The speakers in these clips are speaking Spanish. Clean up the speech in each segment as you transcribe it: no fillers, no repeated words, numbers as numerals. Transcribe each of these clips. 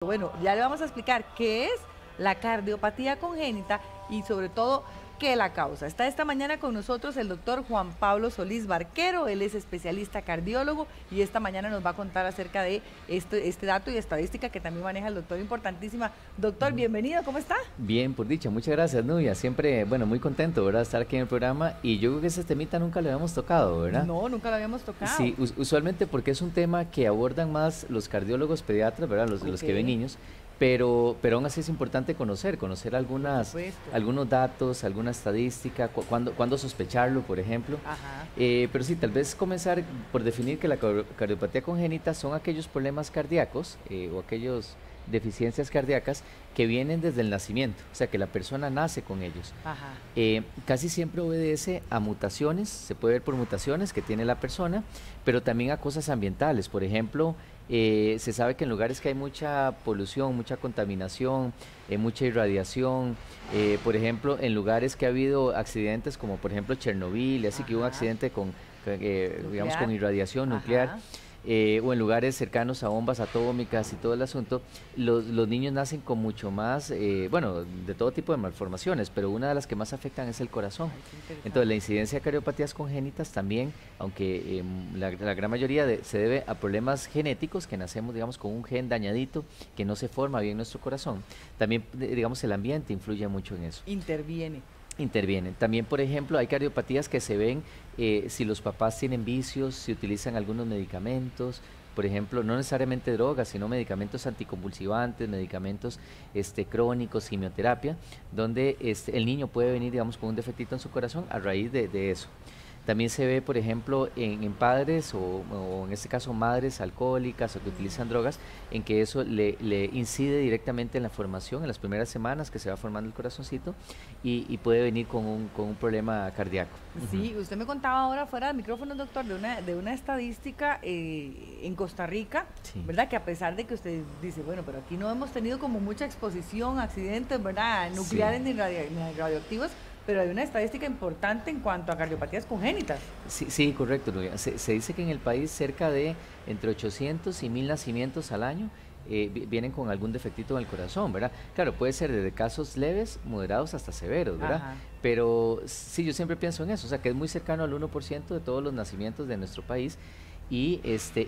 Bueno, ya le vamos a explicar qué es la cardiopatía congénita y sobre todo qué la causa. Está esta mañana con nosotros el doctor Juan Pablo Solís Barquero, él es especialista cardiólogo y esta mañana nos va a contar acerca de este dato y estadística que también maneja el doctor, importantísima. Doctor, bienvenido, ¿cómo está? Bien, por dicha, muchas gracias, Nubia. Siempre, bueno, muy contento, ¿verdad? Estar aquí en el programa y yo creo que ese temita nunca lo habíamos tocado, ¿verdad? No, nunca lo habíamos tocado. Sí, usualmente porque es un tema que abordan más los cardiólogos pediatras, ¿verdad? Los que ven niños, pero aún así es importante conocer algunos datos, alguna estadística, cuándo sospecharlo, por ejemplo. Ajá. Pero sí, tal vez comenzar por definir que la cardiopatía congénita son aquellos problemas cardíacos o aquellos deficiencias cardíacas que vienen desde el nacimiento, o sea que la persona nace con ellos. Ajá. Casi siempre obedece a mutaciones, se puede ver por mutaciones que tiene la persona, pero también a cosas ambientales. Por ejemplo, se sabe que en lugares que hay mucha polución, mucha contaminación, mucha irradiación, por ejemplo, en lugares que ha habido accidentes como por ejemplo Chernobyl, así que hubo un accidente digamos, con irradiación nuclear. O en lugares cercanos a bombas atómicas y todo el asunto, los niños nacen con mucho más, bueno, de todo tipo de malformaciones, pero una de las que más afectan es el corazón. Entonces, la incidencia de cardiopatías congénitas también, aunque la gran mayoría se debe a problemas genéticos, que nacemos, digamos, con un gen dañadito, que no se forma bien nuestro corazón, también, digamos, el ambiente influye mucho en eso. Intervienen. También, por ejemplo, hay cardiopatías que se ven si los papás tienen vicios, si utilizan algunos medicamentos, por ejemplo, no necesariamente drogas, sino medicamentos anticonvulsivantes, medicamentos crónicos, quimioterapia, donde el niño puede venir, digamos, con un defectito en su corazón a raíz de eso. También se ve, por ejemplo, en padres o en este caso madres alcohólicas o que utilizan drogas, en que eso le incide directamente en la formación, en las primeras semanas que se va formando el corazoncito y puede venir con un problema cardíaco. Sí, usted me contaba ahora fuera de micrófono, doctor, de una estadística en Costa Rica, Sí. ¿verdad? Que a pesar de que usted dice, bueno, pero aquí no hemos tenido como mucha exposición, accidentes, ¿verdad? Nucleares ni radioactivos, pero hay una estadística importante en cuanto a cardiopatías congénitas. Sí, correcto, Nuria. Se dice que en el país cerca de entre 800 y 1000 nacimientos al año vienen con algún defectito en el corazón, ¿verdad? Claro, puede ser desde casos leves, moderados hasta severos, ¿verdad? Ajá. Pero sí, yo siempre pienso en eso, o sea, que es muy cercano al 1% de todos los nacimientos de nuestro país y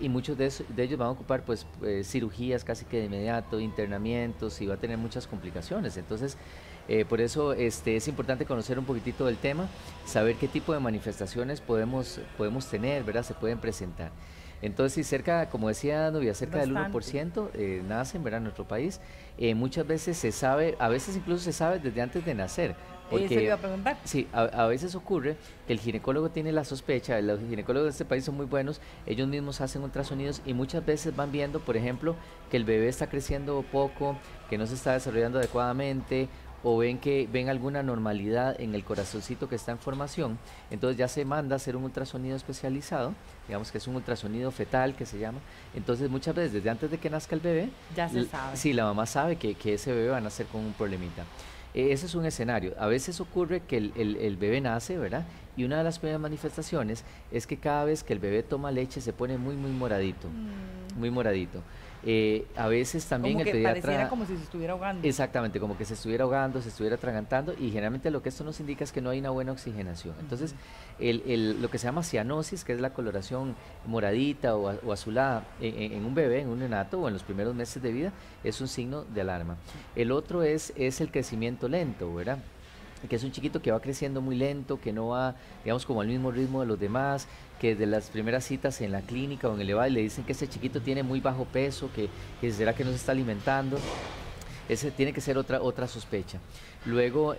muchos de ellos van a ocupar pues cirugías casi que de inmediato, internamientos y va a tener muchas complicaciones. Entonces, por eso es importante conocer un poquitito del tema, saber qué tipo de manifestaciones podemos tener, ¿verdad? Se pueden presentar. Entonces, si cerca, como decía Nubia, cerca del 1% nacen, ¿verdad? En nuestro país. Muchas veces se sabe, a veces incluso se sabe desde antes de nacer. Porque, ¿eso le iba a preguntar? Sí, a veces ocurre que el ginecólogo tiene la sospecha, los ginecólogos de este país son muy buenos, ellos mismos hacen ultrasonidos y muchas veces van viendo, por ejemplo, que el bebé está creciendo poco, que no se está desarrollando adecuadamente, o ven alguna normalidad en el corazoncito que está en formación, entonces ya se manda a hacer un ultrasonido especializado, digamos que es un ultrasonido fetal que se llama, entonces muchas veces desde antes de que nazca el bebé, ya se sabe. Sí, la mamá sabe que ese bebé va a nacer con un problemita. Ese es un escenario. A veces ocurre que el bebé nace, ¿verdad? Y una de las primeras manifestaciones es que cada vez que el bebé toma leche se pone muy moradito, muy moradito. A veces también como el que pediatra... pareciera como si se estuviera ahogando. Exactamente, como que se estuviera ahogando, se estuviera atragantando y generalmente lo que esto nos indica es que no hay una buena oxigenación. Entonces, lo que se llama cianosis, que es la coloración moradita o azulada en un bebé, en un neonato o en los primeros meses de vida, es un signo de alarma. El otro es el crecimiento lento, ¿verdad? Que es un chiquito que va creciendo muy lento, que no va, digamos, como al mismo ritmo de los demás, que de las primeras citas en la clínica o en el EVA le dicen que ese chiquito tiene muy bajo peso, que será que no se está alimentando. Ese tiene que ser otra sospecha. Luego,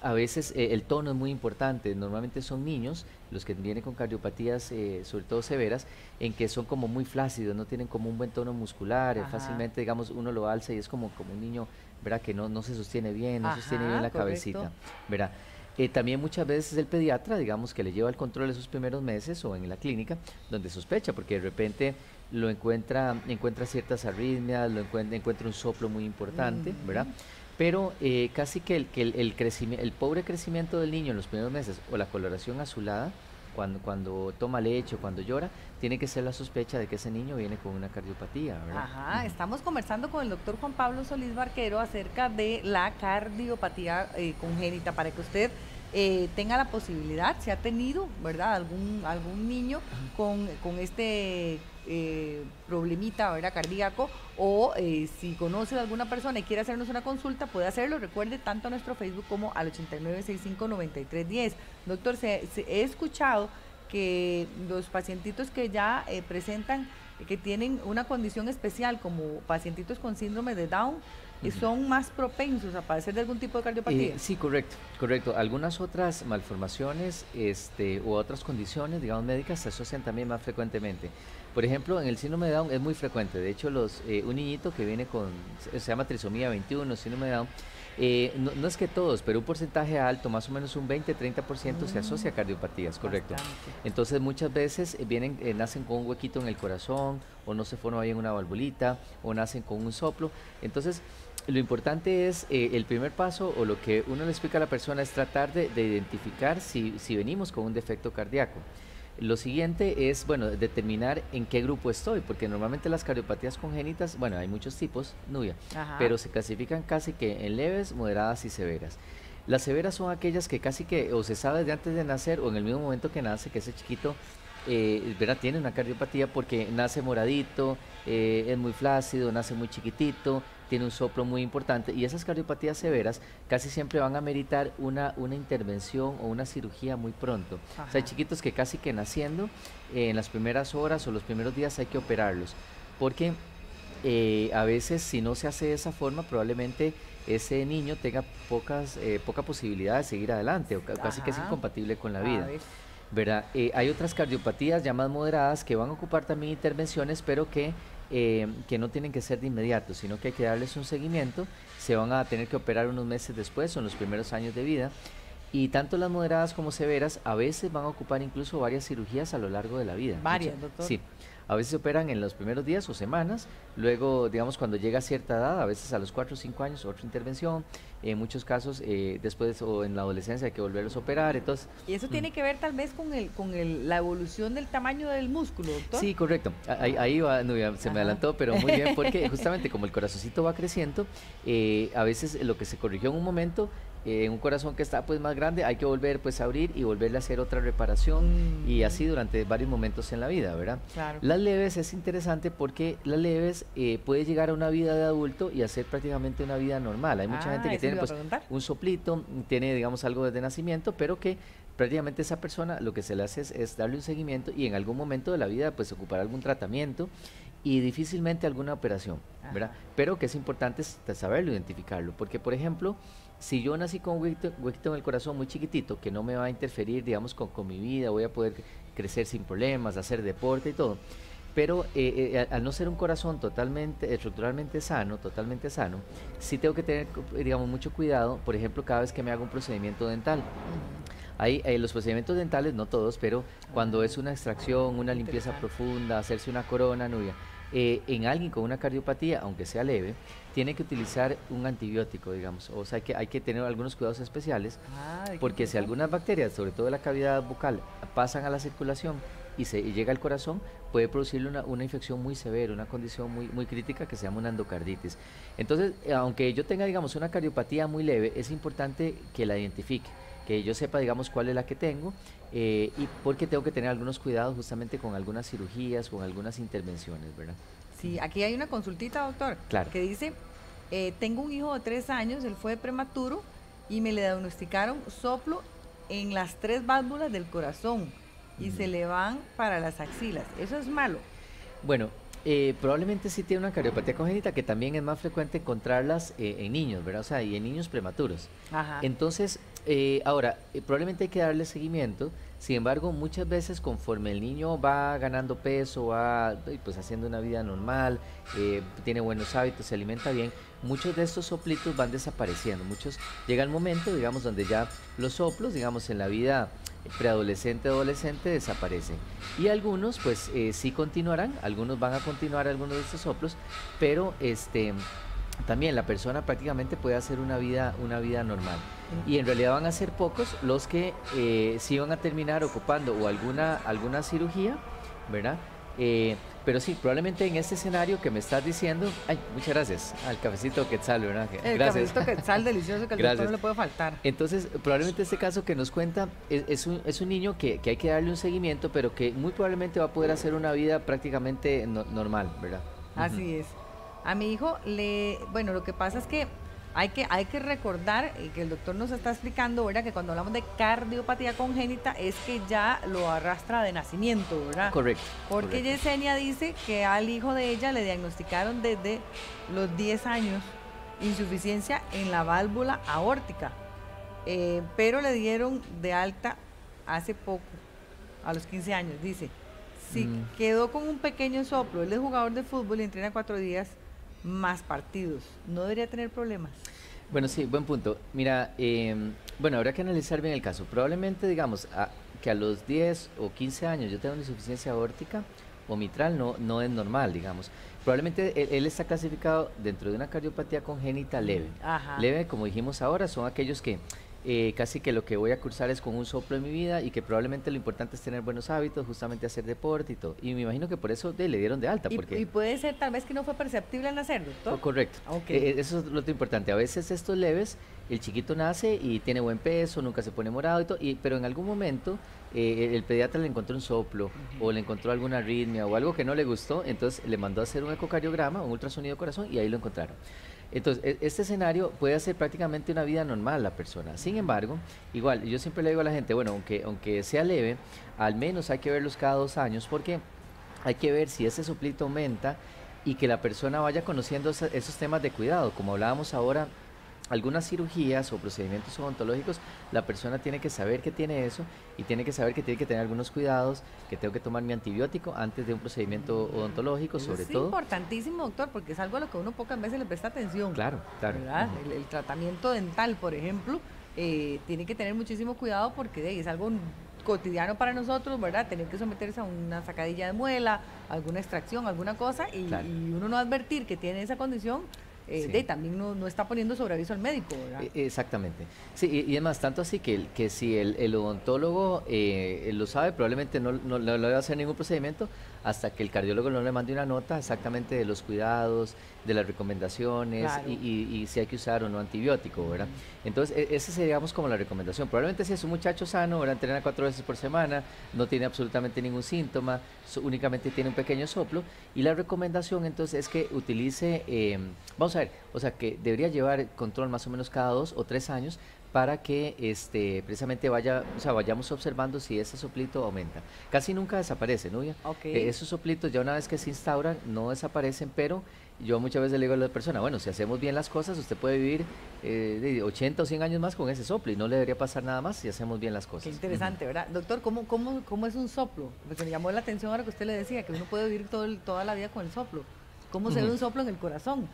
a veces el tono es muy importante. Normalmente son niños, los que vienen con cardiopatías, sobre todo severas, en que son como muy flácidos, no tienen como un buen tono muscular, fácilmente, digamos, uno lo alza y es como un niño, ¿verdad? Que no se sostiene bien, no sostiene bien la cabecita, ¿verdad? También muchas veces el pediatra, digamos, que le lleva el control esos primeros meses o en la clínica, donde sospecha, porque de repente encuentra ciertas arritmias, encuentra un soplo muy importante, ¿verdad? Pero casi que el pobre crecimiento del niño en los primeros meses o la coloración azulada cuando toma leche o cuando llora, tiene que ser la sospecha de que ese niño viene con una cardiopatía, ¿verdad? Ajá, estamos conversando con el doctor Juan Pablo Solís Barquero acerca de la cardiopatía congénita, para que usted tenga la posibilidad, si ha tenido, ¿verdad?, algún niño con este problemita, ¿verdad?, cardíaco, o si conoce de alguna persona y quiere hacernos una consulta, puede hacerlo. Recuerde, tanto a nuestro Facebook como al 8965-9310. Doctor, he escuchado que los pacientitos que ya presentan, que tienen una condición especial, como pacientitos con síndrome de Down, son más propensos a padecer de algún tipo de cardiopatía. Sí, correcto. Algunas otras malformaciones u otras condiciones, digamos, médicas se asocian también más frecuentemente. Por ejemplo, en el síndrome de Down es muy frecuente. De hecho, un niñito que viene se llama trisomía 21, síndrome de Down, no es que todos, pero un porcentaje alto, más o menos un 20-30% se asocia a cardiopatías, correcto. Bastante. Entonces muchas veces nacen con un huequito en el corazón, o no se forma bien una valvulita, o nacen con un soplo. Entonces lo importante es, el primer paso, o lo que uno le explica a la persona, es tratar de identificar si venimos con un defecto cardíaco. Lo siguiente es, bueno, determinar en qué grupo estoy, porque normalmente las cardiopatías congénitas, bueno, hay muchos tipos, Nubia, pero se clasifican casi que en leves, moderadas y severas. Las severas son aquellas que casi que o se sabe desde antes de nacer o en el mismo momento que nace, que ese chiquito ¿verdad?, tiene una cardiopatía porque nace moradito, es muy flácido, nace muy chiquitito, tiene un soplo muy importante, y esas cardiopatías severas casi siempre van a meritar una intervención o una cirugía muy pronto. O sea, hay chiquitos que casi que naciendo, en las primeras horas o los primeros días hay que operarlos, porque a veces si no se hace de esa forma, probablemente ese niño tenga poca posibilidad de seguir adelante, o casi que es incompatible con la vida, ¿verdad? Hay otras cardiopatías ya más moderadas que van a ocupar también intervenciones, pero que no tienen que ser de inmediato, sino que hay que darles un seguimiento. Se van a tener que operar unos meses después o en los primeros años de vida, y tanto las moderadas como severas a veces van a ocupar incluso varias cirugías a lo largo de la vida. Varias, doctor. Sí. A veces se operan en los primeros días o semanas, luego, digamos, cuando llega a cierta edad, a veces a los 4 o 5 años, otra intervención, en muchos casos después o en la adolescencia hay que volverlos a operar, entonces... ¿Y eso tiene que ver tal vez con la evolución del tamaño del músculo, doctor? Sí, correcto. Ahí va, Nubia, se me adelantó, pero muy bien, porque justamente como el corazoncito va creciendo, a veces lo que se corrigió en un momento, en un corazón que está pues más grande, hay que volver pues a abrir y volverle a hacer otra reparación, y así durante varios momentos en la vida, ¿verdad? Claro. Las leves es interesante porque las leves puede llegar a una vida de adulto y hacer prácticamente una vida normal. Hay mucha gente que tiene pues un soplito, tiene digamos algo desde nacimiento, pero que prácticamente esa persona lo que se le hace es darle un seguimiento, y en algún momento de la vida pues ocupará algún tratamiento y difícilmente alguna operación, ¿verdad? Pero que es importante saberlo, identificarlo, porque por ejemplo, si yo nací con un huequito en el corazón muy chiquitito, que no me va a interferir, digamos, con mi vida, voy a poder crecer sin problemas, hacer deporte y todo, pero al no ser un corazón estructuralmente sano, totalmente sano, sí tengo que tener, digamos, mucho cuidado, por ejemplo, cada vez que me hago un procedimiento dental. Hay los procedimientos dentales, no todos, pero cuando es una extracción, una limpieza profunda, hacerse una corona, Nubia, en alguien con una cardiopatía, aunque sea leve, tiene que utilizar un antibiótico, digamos. O sea, que hay que tener algunos cuidados especiales, porque si algunas bacterias, sobre todo de la cavidad bucal, pasan a la circulación y llega al corazón, puede producirle una infección muy severa, una condición muy crítica que se llama una endocarditis. Entonces, aunque yo tenga, digamos, una cardiopatía muy leve, es importante que la identifique, que yo sepa, digamos, cuál es la que tengo, y porque tengo que tener algunos cuidados justamente con algunas cirugías, con algunas intervenciones, ¿verdad? Sí, aquí hay una consultita, doctor, claro, que dice, tengo un hijo de 3 años, él fue prematuro y me le diagnosticaron soplo en las 3 válvulas del corazón y se le van para las axilas. ¿Eso es malo? Bueno, probablemente sí tiene una cardiopatía congénita, que también es más frecuente encontrarlas en niños, ¿verdad? O sea, y en niños prematuros. Entonces, ahora, probablemente hay que darle seguimiento. Sin embargo, muchas veces conforme el niño va ganando peso, va pues haciendo una vida normal, tiene buenos hábitos, se alimenta bien, muchos de estos soplitos van desapareciendo. Llega el momento, digamos, donde ya los soplos, digamos, en la vida preadolescente, adolescente, desaparecen. Y algunos, pues, sí continuarán, algunos van a continuar algunos de estos soplos, pero también la persona prácticamente puede hacer una vida normal. Y en realidad van a ser pocos los que sí van a terminar ocupando o alguna cirugía, ¿verdad? Pero sí, probablemente en este escenario que me estás diciendo, ay, muchas gracias al cafecito Quetzal, ¿verdad? El Gracias. cafecito Quetzal delicioso que al doctor no le puede faltar. Entonces, probablemente este caso que nos cuenta es un niño que hay que darle un seguimiento, pero que muy probablemente va a poder hacer una vida prácticamente normal, ¿verdad? Así es. A mi hijo bueno, lo que pasa es que hay que recordar que el doctor nos está explicando, ¿verdad? Que cuando hablamos de cardiopatía congénita es que ya lo arrastra de nacimiento, ¿verdad? Correcto. Porque correcto. Yesenia dice que al hijo de ella le diagnosticaron desde los 10 años insuficiencia en la válvula aórtica, pero le dieron de alta hace poco, a los 15 años, dice. Si quedó con un pequeño soplo, él es jugador de fútbol y entrena 4 días más partidos, no debería tener problemas. Bueno, sí, buen punto. Mira, bueno, habrá que analizar bien el caso. Probablemente, digamos, que a los 10 o 15 años yo tenga una insuficiencia aórtica o mitral no es normal, digamos. Probablemente él está clasificado dentro de una cardiopatía congénita leve. Ajá. Leve, como dijimos ahora, son aquellos que casi que lo que voy a cursar es con un soplo en mi vida y que probablemente lo importante es tener buenos hábitos, justamente hacer deporte y todo. Y me imagino que por eso le dieron de alta. Y puede ser tal vez que no fue perceptible al nacer, doctor. Oh, correcto. Okay. Eso es lo importante. A veces estos leves, el chiquito nace y tiene buen peso, nunca se pone morado y todo, pero en algún momento el pediatra le encontró un soplo o le encontró alguna arritmia o algo que no le gustó, entonces le mandó a hacer un ecocardiograma, un ultrasonido de corazón y ahí lo encontraron. Entonces, este escenario puede hacer prácticamente una vida normal la persona. Sin embargo, igual, yo siempre le digo a la gente, bueno, aunque sea leve, al menos hay que verlos cada 2 años porque hay que ver si ese soplito aumenta y que la persona vaya conociendo esos temas de cuidado. Como hablábamos ahora, algunas cirugías o procedimientos odontológicos, la persona tiene que saber que tiene eso y tiene que saber que tiene que tener algunos cuidados, que tengo que tomar mi antibiótico antes de un procedimiento odontológico, sobre todo. Es importantísimo, doctor, porque es algo a lo que uno pocas veces le presta atención. Claro, claro. ¿Verdad? El tratamiento dental, por ejemplo, tiene que tener muchísimo cuidado porque es algo cotidiano para nosotros, ¿verdad? Tener que someterse a una sacadilla de muela, alguna extracción, alguna cosa, y uno no advertir que tiene esa condición. También no está poniendo sobre aviso al médico, ¿verdad? Exactamente. Sí, y además, tanto así que si el odontólogo lo sabe, probablemente no le va a hacer ningún procedimiento hasta que el cardiólogo no le mande una nota exactamente de los cuidados, de las recomendaciones y si hay que usar o no antibiótico, ¿verdad? Entonces, esa sería, digamos, como la recomendación. Probablemente si es un muchacho sano, ¿verdad? Entrena 4 veces por semana, no tiene absolutamente ningún síntoma, únicamente tiene un pequeño soplo, y la recomendación entonces es que utilice, vamos a ver, o sea, que debería llevar control más o menos cada 2 o 3 años para que precisamente vayamos observando si ese soplito aumenta. Casi nunca desaparece, ¿no? Esos soplitos ya una vez que se instauran no desaparecen, pero yo muchas veces le digo a la persona, bueno, si hacemos bien las cosas, usted puede vivir de 80 o 100 años más con ese soplo y no le debería pasar nada más si hacemos bien las cosas. Qué interesante, ¿verdad? Doctor, ¿cómo es un soplo? Porque me llamó la atención ahora que usted le decía, que uno puede vivir toda la vida con el soplo. ¿Cómo se ve un soplo en el corazón?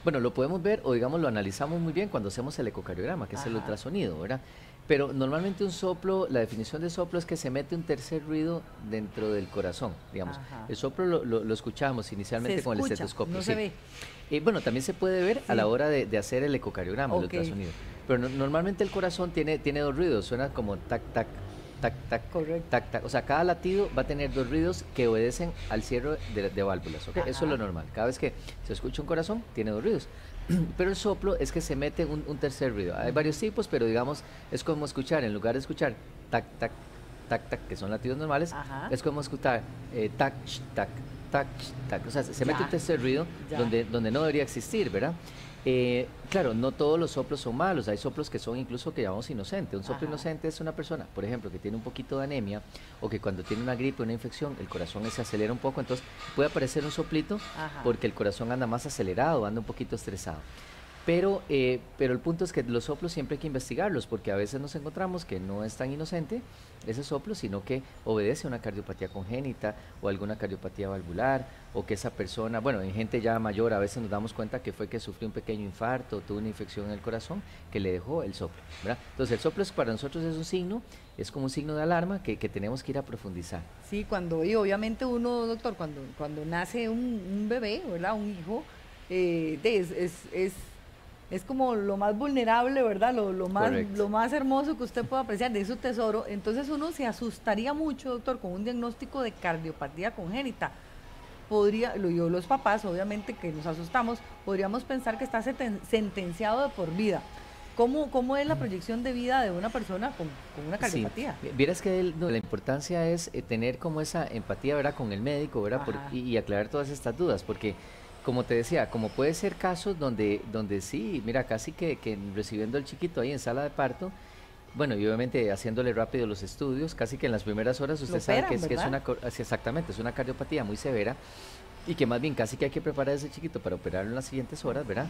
Bueno, lo podemos ver o digamos lo analizamos muy bien cuando hacemos el ecocardiograma, que es el ultrasonido, ¿verdad? Pero normalmente un soplo, la definición de soplo es que se mete un tercer ruido dentro del corazón, digamos. El soplo lo escuchamos inicialmente con el estetoscopio. No se ve. Bueno, también se puede ver a la hora de hacer el ecocardiograma, el ultrasonido. Pero normalmente el corazón tiene 2 ruidos, suena como tac, tac, tac, tac, tac, tac. O sea, cada latido va a tener 2 ruidos que obedecen al cierre de válvulas, ¿ok? Eso es lo normal. Cada vez que se escucha un corazón, tiene 2 ruidos. Pero el soplo es que se mete un tercer ruido. Hay varios tipos, pero digamos, es como escuchar, en lugar de escuchar tac, tac, tac, tac, que son latidos normales, es como escuchar tac, tac, tac, tac. O sea, se mete un tercer ruido donde no debería existir, ¿verdad? Claro, no todos los soplos son malos, hay soplos que son incluso que llamamos inocentes. Un soplo inocente es una persona, por ejemplo, que tiene un poquito de anemia o que cuando tiene una gripe o una infección el corazón se acelera un poco, entonces puede aparecer un soplito porque el corazón anda más acelerado, anda un poquito estresado. Pero el punto es que los soplos siempre hay que investigarlos porque a veces nos encontramos que no es tan inocente ese soplo, sino que obedece a una cardiopatía congénita o alguna cardiopatía valvular o que esa persona, bueno, en gente ya mayor a veces nos damos cuenta que fue que sufrió un pequeño infarto, tuvo una infección en el corazón que le dejó el soplo, ¿verdad? Entonces el soplo para nosotros es un signo, es como un signo de alarma que tenemos que ir a profundizar. Sí, y obviamente uno, doctor, cuando nace un bebé, ¿verdad? Un hijo, es como lo más vulnerable, ¿verdad? Lo más hermoso que usted puede apreciar de su tesoro. Entonces uno se asustaría mucho, doctor, con un diagnóstico de cardiopatía congénita. Los papás, obviamente que nos asustamos, podríamos pensar que está sentenciado de por vida. ¿Cómo es la proyección de vida de una persona con una cardiopatía? Sí, vieras que la importancia es tener como esa empatía, ¿verdad?, con el médico, ¿verdad?, y aclarar todas estas dudas, porque como te decía, como puede ser casos donde sí, mira, casi que recibiendo al chiquito ahí en sala de parto, bueno, y obviamente haciéndole rápido los estudios, casi que en las primeras horas usted sabe que exactamente, es una cardiopatía muy severa, y que más bien casi que hay que preparar a ese chiquito para operarlo en las siguientes horas, ¿verdad?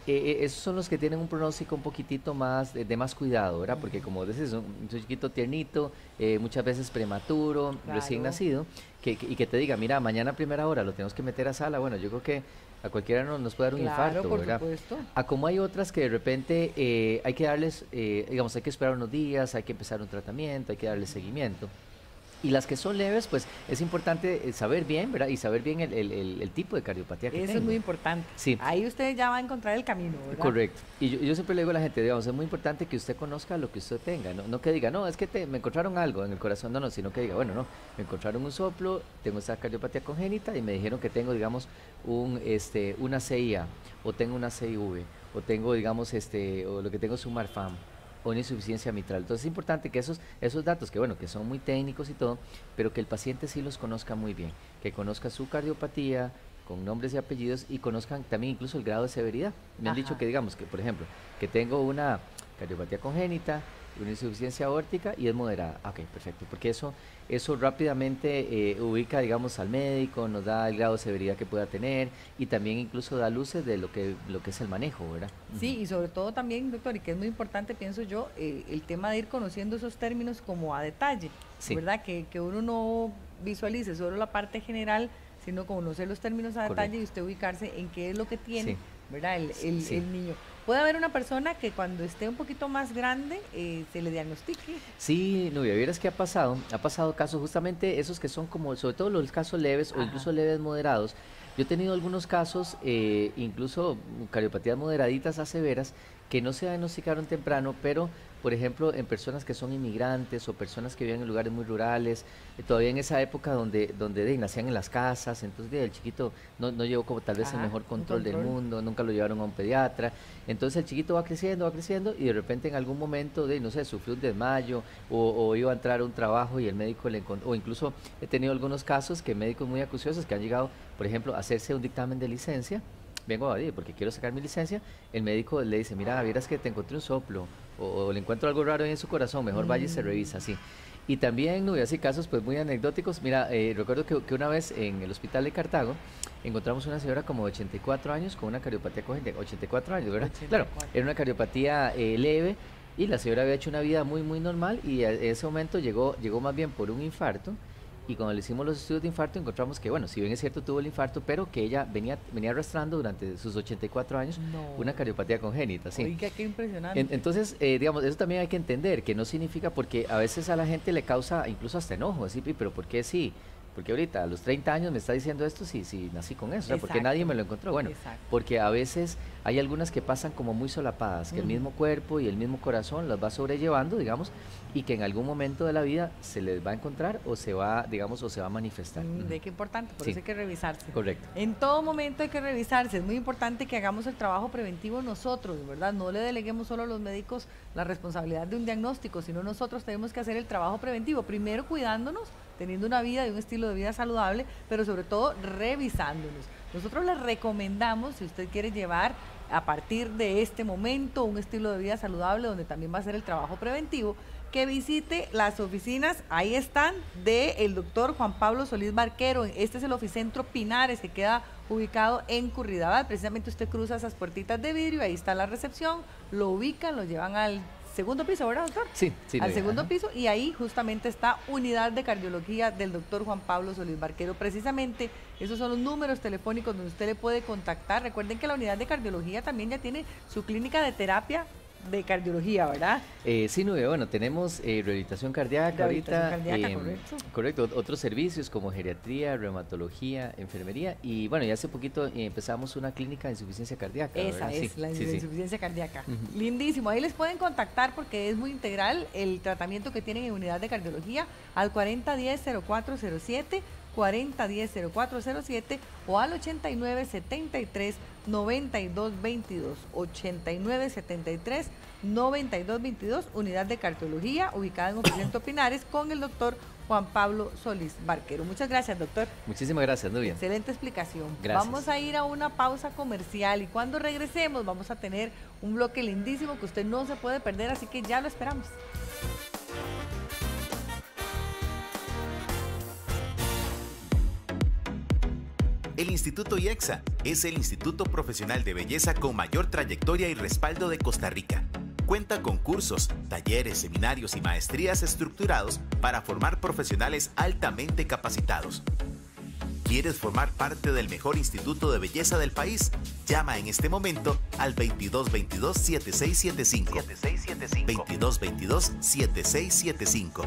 Esos son los que tienen un pronóstico un poquitito más de más cuidado, ¿verdad? Porque como dices, es un chiquito tiernito, muchas veces prematuro, recién nacido, y que te diga, mira, mañana a primera hora lo tenemos que meter a sala, bueno, yo creo que a cualquiera nos puede dar un infarto, por ¿verdad? Supuesto. A como hay otras que de repente hay que darles, digamos, hay que esperar unos días, hay que empezar un tratamiento, hay que darles seguimiento. Y las que son leves, pues es importante saber bien, ¿verdad? Y saber bien el tipo de cardiopatía que tengo. Eso es muy importante. Sí. Ahí usted ya va a encontrar el camino, ¿verdad? Correcto. Y yo siempre le digo a la gente, digamos, es muy importante que usted conozca lo que usted tenga, no que diga, no, es que me encontraron algo en el corazón, no, sino que diga, bueno, no, me encontraron un soplo, tengo esta cardiopatía congénita y me dijeron que tengo, digamos, una CIA, o tengo una CIV, o tengo, digamos, o lo que tengo es un Marfan, o una insuficiencia mitral. Entonces es importante que esos datos, que bueno, que son muy técnicos y todo, pero que el paciente sí los conozca muy bien, que conozca su cardiopatía, con nombres y apellidos, y conozcan también incluso el grado de severidad. Me han dicho que, digamos, que por ejemplo, que tengo una cardiopatía congénita, una insuficiencia aórtica y es moderada. Ok, perfecto, porque eso rápidamente ubica, digamos, al médico, nos da el grado de severidad que pueda tener y también incluso da luces de lo que es el manejo, ¿verdad? Sí, y sobre todo también, doctor, y que es muy importante, pienso yo, el tema de ir conociendo esos términos como a detalle, ¿verdad? Que uno no visualice solo la parte general, sino conocer los términos a detalle y usted ubicarse en qué es lo que tiene, ¿verdad? El niño. ¿Puede haber una persona que cuando esté un poquito más grande se le diagnostique? Sí, Nubia, vieras que ha pasado casos justamente esos que son como, sobre todo los casos leves o incluso leves moderados. Yo he tenido algunos casos, incluso cardiopatías moderaditas a severas, que no se diagnosticaron temprano, pero por ejemplo en personas que son inmigrantes o personas que viven en lugares muy rurales, todavía en esa época donde nacían en las casas, entonces el chiquito no llevó como tal vez el mejor control del mundo, nunca lo llevaron a un pediatra, entonces el chiquito va creciendo y de repente en algún momento no sé, sufrió un desmayo o iba a entrar a un trabajo y el médico le encontró, o incluso he tenido algunos casos que médicos muy acuciosos que han llegado, por ejemplo, a hacerse un dictamen de licencia, vengo a Badía porque quiero sacar mi licencia, el médico le dice, mira, vieras que te encontré un soplo o le encuentro algo raro en su corazón, mejor vaya y se revisa, así. Y también, no, y así casos pues muy anecdóticos, mira, recuerdo que una vez en el hospital de Cartago encontramos una señora como de 84 años con una cardiopatía congénita, 84 años, ¿verdad? 84. Claro, era una cardiopatía leve y la señora había hecho una vida muy, muy normal y en ese momento llegó más bien por un infarto. Y cuando le hicimos los estudios de infarto encontramos que, bueno, si bien es cierto tuvo el infarto, pero que ella venía arrastrando durante sus 84 años una cardiopatía congénita, ¿sí? Oiga, qué impresionante. Entonces, digamos, eso también hay que entender, que no significa, porque a veces a la gente le causa incluso hasta enojo, decir, pero ¿por qué sí? Porque ahorita a los 30 años me está diciendo esto si nací con eso, o sea, porque nadie me lo encontró. Bueno, porque a veces hay algunas que pasan como muy solapadas, que el mismo cuerpo y el mismo corazón las va sobrellevando, digamos, y que en algún momento de la vida se les va a encontrar o se va, digamos, o se va a manifestar. De qué importante, por eso hay que revisarse. Correcto. En todo momento hay que revisarse, es muy importante que hagamos el trabajo preventivo nosotros, ¿verdad? No le deleguemos solo a los médicos la responsabilidad de un diagnóstico, sino nosotros tenemos que hacer el trabajo preventivo, primero cuidándonos, teniendo una vida y un estilo de vida saludable, pero sobre todo revisándonos. Nosotros les recomendamos, si usted quiere llevar a partir de este momento un estilo de vida saludable, donde también va a ser el trabajo preventivo, que visite las oficinas, ahí están, del doctor Juan Pablo Solís Barquero. Este es el Oficentro Pinares, que queda ubicado en Curridabat. Precisamente usted cruza esas puertitas de vidrio, ahí está la recepción, lo ubican, lo llevan al segundo piso, ¿verdad, doctor? Sí. Al segundo piso, y ahí justamente está Unidad de Cardiología del doctor Juan Pablo Solís Barquero. Precisamente esos son los números telefónicos donde usted le puede contactar. Recuerden que la Unidad de Cardiología también ya tiene su clínica de terapia de cardiología, ¿verdad? Sí, Nube, bueno, tenemos rehabilitación cardíaca Rehabilitación ahorita. cardíaca, correcto. Correcto, otros servicios como geriatría, reumatología, enfermería y bueno, ya hace poquito empezamos una clínica de insuficiencia cardíaca. Esa ¿verdad? es, Sí, la sí, sí. insuficiencia cardíaca. Ujú. Lindísimo. Ahí les pueden contactar porque es muy integral el tratamiento que tienen en unidad de cardiología al 4010-0407, 4010-0407 o al 8973-9222, 8973-9222, unidad de cardiología ubicada en Occidente Pinares con el doctor Juan Pablo Solís Barquero. Muchas gracias, doctor. Muchísimas gracias, Nubia. Excelente explicación. Gracias. Vamos a ir a una pausa comercial y cuando regresemos vamos a tener un bloque lindísimo que usted no se puede perder, así que ya lo esperamos. El Instituto IEXA es el instituto profesional de belleza con mayor trayectoria y respaldo de Costa Rica. Cuenta con cursos, talleres, seminarios y maestrías estructurados para formar profesionales altamente capacitados. ¿Quieres formar parte del mejor instituto de belleza del país? Llama en este momento al 2222-7675. 2222-7675.